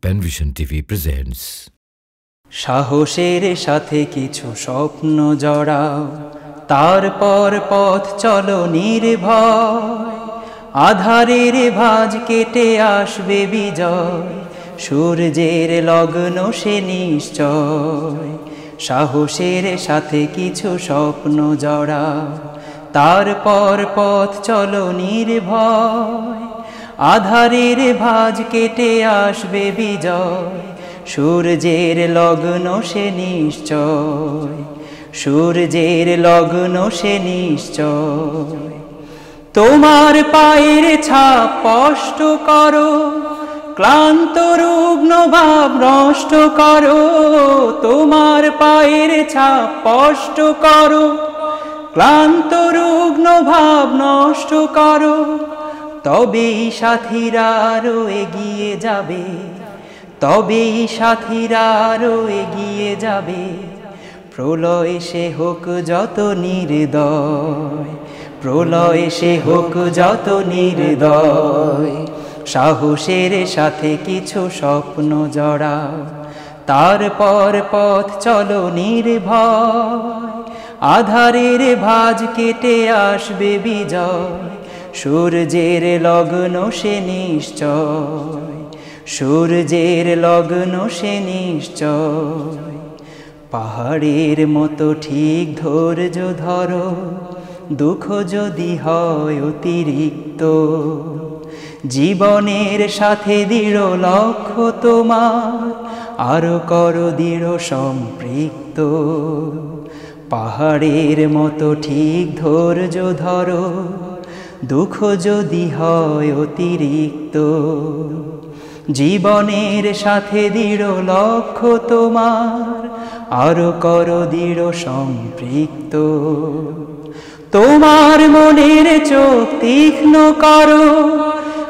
Panvision TV presents. সাহসের সাথে কিছু স্বপ্ন জড়াও, তারপর পথ চলো নির্ভয়। আধারের ভাঁজ কেটে আসবে বিজয়, সূর্যের লগ্ন সে নিশ্চয়। সাহসের সাথে কিছু স্বপ্ন জড়াও, তারপর পথ চলো নির্ভয়। আধারের ভাঁজ কেটে আসবে বিজয়, সূর্যের লগ্ন সে নিশ্চয়। সূর্যের লগ্ন সে নিশ্চয়। তোমার পায়ের ছাপ স্পষ্ট করো, ক্লান্ত রুগ্ন ভাব নষ্ট করো। তোমার পায়ের ছাপ স্পষ্ট করো, ক্লান্ত রুগ্ন ভাব নষ্ট করো। তবেই সাথীরা আরো এগিয়ে যাবে, তবেই সাথীরা আরো এগিয়ে যাবে। প্রলয় সে হোক যত নির্দয়, প্রলয় সে হোক যত নির্দয়। সাহসের সাথে কিছু স্বপ্ন জড়াও, তারপর পথ চলো নির্ভয়। আধারের ভাঁজ কেটে আসবে বিজয়, সূর্যের লগ্ন সে নিশ্চয়। সূর্যের লগ্ন সে নিশ্চয়। পাহাড়ের মতো ঠিক ধৈর্য ধরো, দুঃখ যদি হয় অতিরিক্ত। জীবনের সাথে দৃঢ় লক্ষ্য তোমার, আরো করো দৃঢ় সম্পৃক্ত। পাহাড়ের মতো ঠিক ধৈর্য ধরো, দুঃখ যদি হয় অতিরিক্ত। জীবনের সাথে দৃঢ় লক্ষ্য তোমার, আরো করো দৃঢ় সম্পৃক্ত। তোমার মনের চোখ তীক্ষ্ণ করো,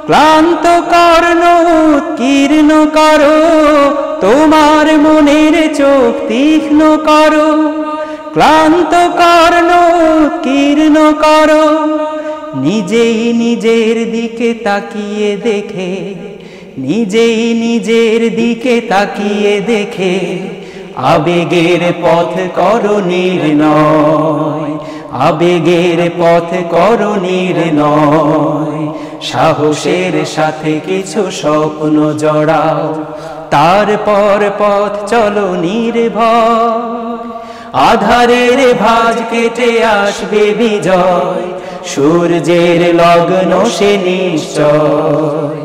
ক্লান্ত কর্ণ উৎকীর্ণ করো। তোমার মনের চোখ তীক্ষ্ণ করো, ক্লান্ত কর্ণ উৎকীর্ণ করো। নিজেই নিজের দিকে তাকিয়ে দেখে, নিজেই নিজের দিকে তাকিয়ে দেখে। আবেগের পথ করো নির্ণয়, আবেগের পথ করো নির্ণয়। সাহসের সাথে কিছু স্বপ্ন জড়াও, তারপর পথ চলো নির্ভয়। আধারের ভাঁজ কেটে আসবে বিজয়, সূর্যের লগ্ন সে নিশ্চয়।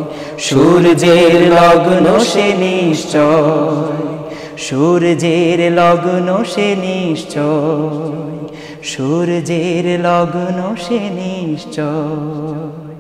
সূর্যের লগ্ন সে নিশ্চয়। সূর্যের লগ্ন সে নিশ্চয়। সূর্যের লগ্ন সে নিশ্চয়।